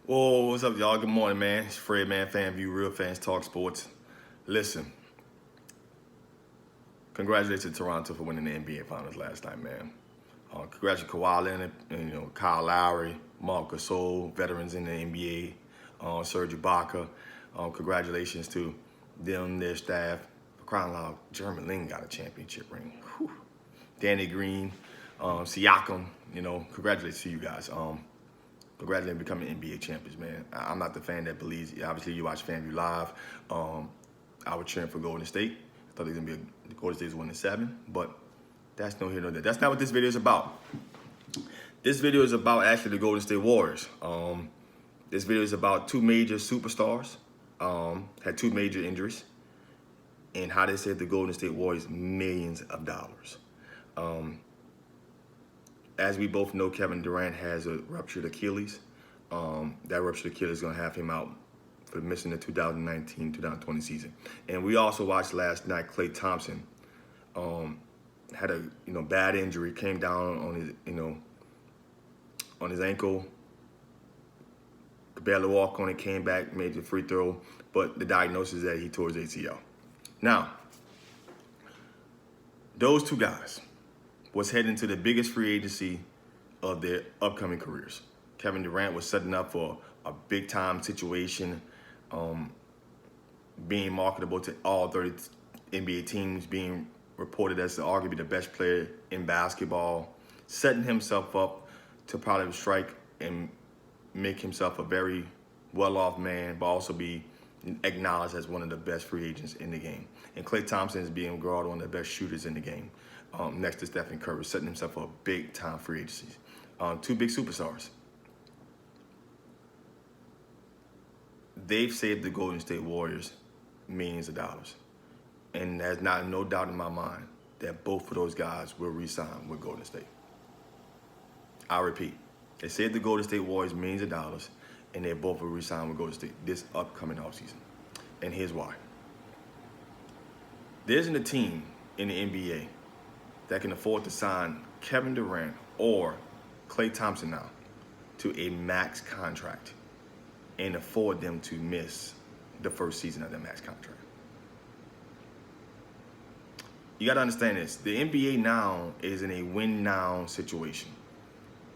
Whoa, what's up, y'all? Good morning, man. It's Fred, man. Fan View, Real Fans Talk Sports. Listen, congratulations to Toronto for winning the NBA Finals last night, man. Congratulations to Kawhi Leonard, and, Kyle Lowry, Marc Gasol, veterans in the NBA, Serge Ibaka. Congratulations to them, their staff. For crying out loud, Jeremy Lin got a championship ring. Whew. Danny Green, Siakam, congratulations to you guys. Congratulations on becoming NBA champions, man. I'm not the fan that believes. Obviously, you watch FanView Live. I was cheering for Golden State. I thought they were going to be Golden State's winning 7, but that's no here nor there. That's not what this video is about. This video is about actually the Golden State Warriors. This video is about two major superstars, had two major injuries, and how they saved the Golden State Warriors millions of dollars. As we both know, Kevin Durant has a ruptured Achilles. That ruptured Achilles is going to have him out for missing the 2019-2020 season. And we also watched last night Klay Thompson had a bad injury, came down on his on his ankle, could barely walk on it, came back, made the free throw, but the diagnosis is that he tore his ACL. Now, those two guys was heading to the biggest free agency of their upcoming careers. Kevin Durant was setting up for a big-time situation, being marketable to all 30 NBA teams, being reported as arguably the best player in basketball, setting himself up to probably strike and make himself a very well-off man, but also be acknowledged as one of the best free agents in the game. And Klay Thompson is being regarded one of the best shooters in the game, next to Stephen Curry, setting himself up big-time free agencies. Two big superstars. They've saved the Golden State Warriors millions of dollars. And there's no doubt in my mind that both of those guys will re-sign with Golden State. I repeat, they saved the Golden State Warriors millions of dollars, and they both will re-sign with Golden State this upcoming offseason. And here's why. There isn't a team in the NBA that can afford to sign Kevin Durant or Klay Thompson now to a max contract and afford them to miss the first season of their max contract. You got to understand this. The NBA now is in a win-now situation.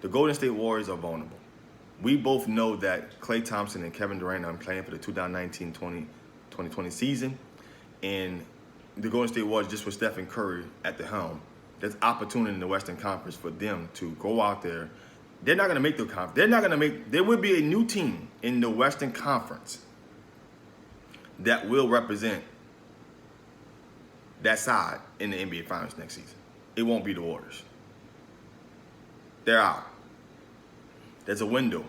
The Golden State Warriors are vulnerable. We both know that Klay Thompson and Kevin Durant are playing for the 2019-2020 season, and the Golden State Warriors, just with Stephen Curry at the helm, there's opportunity in the Western Conference for them to go out there. They're not going to make the conference. There will be a new team in the Western Conference that will represent that side in the NBA Finals next season. It won't be the Warriors. They're out. There's a window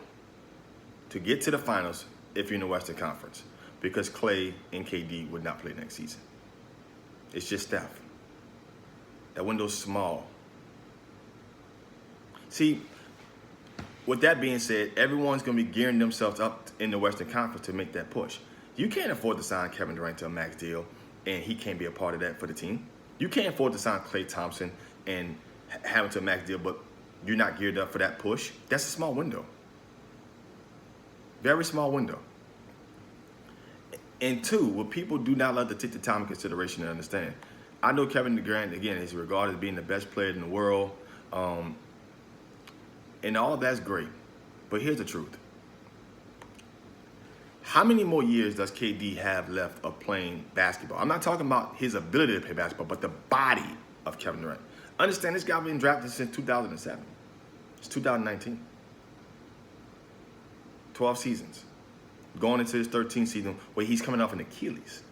to get to the finals if you're in the Western Conference, because Klay and KD would not play next season. It's just Steph. That window's small. See, with that being said, everyone's going to be gearing themselves up in the Western Conference to make that push. You can't afford to sign Kevin Durant to a max deal, and he can't be a part of that for the team. You can't afford to sign Klay Thompson and have him to a max deal, but you're not geared up for that push. That's a small window. Very small window. And two, what people do not love to take the time and consideration and understand. I know Kevin Durant, again, is regarded as being the best player in the world. And all of that's great. But here's the truth. How many more years does KD have left of playing basketball? I'm not talking about his ability to play basketball, but the body of Kevin Durant. Understand, this guy been drafted since 2007. It's 2019. 12 seasons. Going into his 13th season where he's coming off an Achilles.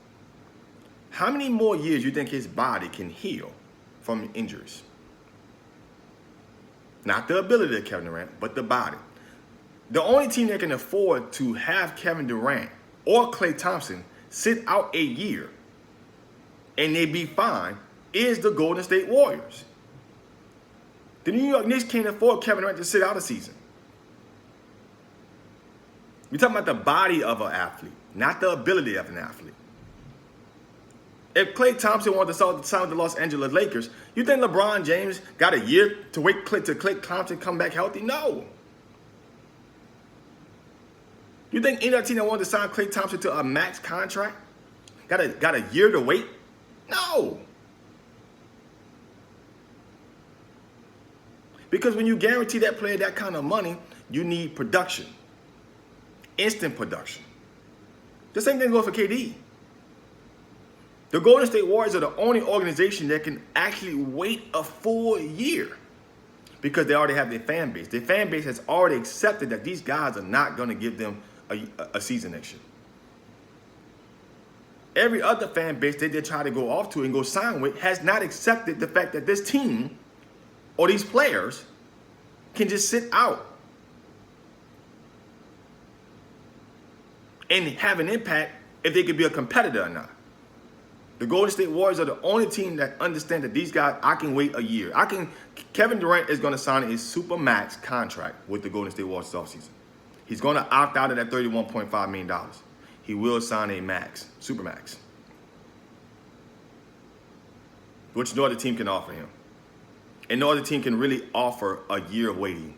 How many more years do you think his body can heal from injuries? Not the ability of Kevin Durant, but the body. The only team that can afford to have Kevin Durant or Klay Thompson sit out a year and they be fine is the Golden State Warriors. The New York Knicks can't afford Kevin Durant to sit out a season. We're talking about the body of an athlete, not the ability of an athlete. If Klay Thompson wanted to sign with the Los Angeles Lakers, you think LeBron James got a year to wait till Klay Thompson come back healthy? No. You think any other team that wanted to sign Klay Thompson to a max contract got a year to wait? No. Because when you guarantee that player that kind of money, you need production. Instant production. The same thing goes for KD. The Golden State Warriors are the only organization that can actually wait a full year because they already have their fan base. Their fan base has already accepted that these guys are not going to give them a season next year. Every other fan base that they try to go off to and go sign with has not accepted the fact that this team or these players can just sit out and have an impact if they could be a competitor or not. The Golden State Warriors are the only team that understand that these guys, I can wait a year. Kevin Durant is going to sign a supermax contract with the Golden State Warriors this offseason. He's going to opt out of that $31.5 million. He will sign a max, supermax, which no other team can offer him. And no other team can really offer a year of waiting.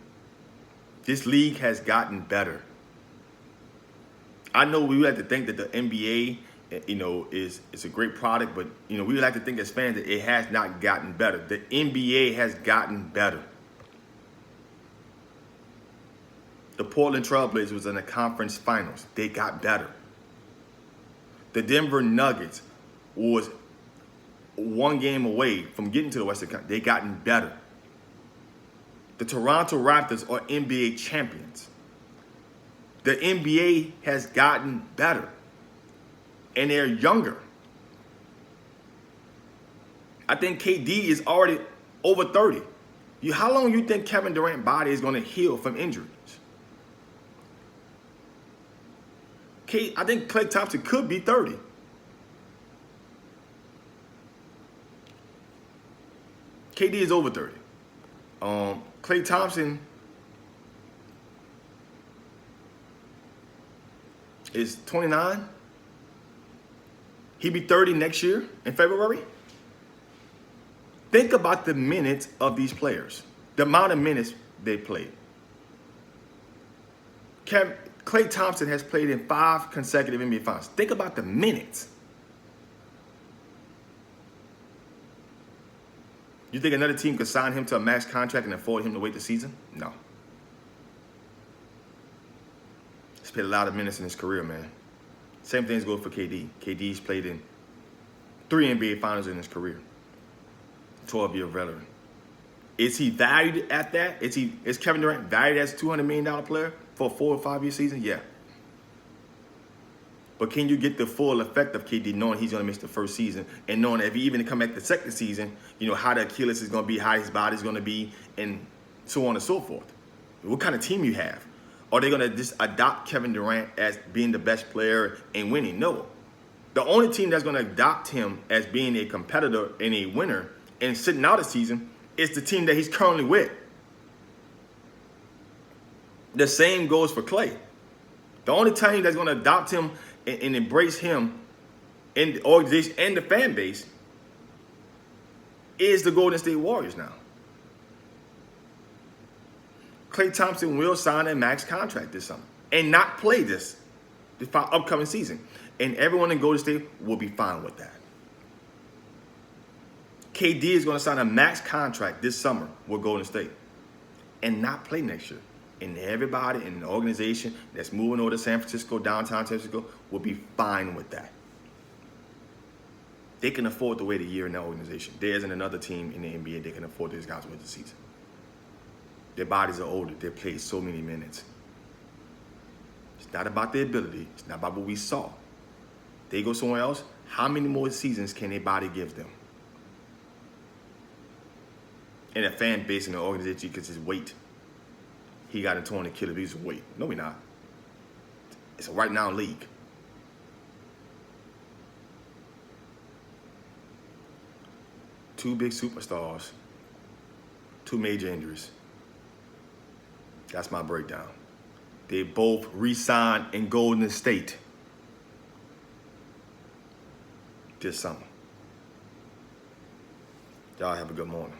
This league has gotten better. I know we like to think that the NBA, is a great product, but we would like to think as fans that it has not gotten better. The NBA has gotten better. The Portland Trailblazers was in the conference finals. They got better. The Denver Nuggets was one game away from getting to the Western Conference. They gotten better. The Toronto Raptors are NBA champions. The NBA has gotten better. And they're younger. I think KD is already over 30. How long do you think Kevin Durant's body is going to heal from injuries? I think Klay Thompson could be 30. KD is over 30. Klay Thompson is 29. He'll be 30 next year in February. Think about the minutes of these players, the amount of minutes they played. Klay Thompson has played in 5 consecutive NBA Finals. Think about the minutes. You think another team could sign him to a max contract and afford him to wait the season? No. He's played a lot of minutes in his career, man. Same things go for KD. KD's played in 3 NBA Finals in his career. 12-year veteran. Is he valued at that? Is Kevin Durant valued as a $200 million player for a 4 or 5 year season? Yeah. But can you get the full effect of KD knowing he's going to miss the first season and knowing that if he even come back the second season, how the Achilles is going to be, how his body's going to be, and so on and so forth? What kind of team you have? Are they going to just adopt Kevin Durant as being the best player and winning? No. The only team that's going to adopt him as being a competitor and a winner and sitting out a season is the team that he's currently with. The same goes for Klay. The only team that's going to adopt him and embrace him in the organization and the fan base is the Golden State Warriors now. Klay Thompson will sign a max contract this summer and not play this upcoming season. And everyone in Golden State will be fine with that. KD is going to sign a max contract this summer with Golden State and not play next year. And everybody in the organization that's moving over to San Francisco, downtown San Francisco, will be fine with that. They can afford to wait a year in that organization. There isn't another team in the NBA that can afford these guys to wait the season. Their bodies are older. They've played so many minutes. It's not about their ability. It's not about what we saw. They go somewhere else. How many more seasons can their body give them? And a fan base in the organization because his weight. He got a torn Achilles. He's weight. No, we're not. It's a right now league. Two big superstars. 2 major injuries. That's my breakdown. They both re-signed in Golden State this summer. Y'all have a good morning.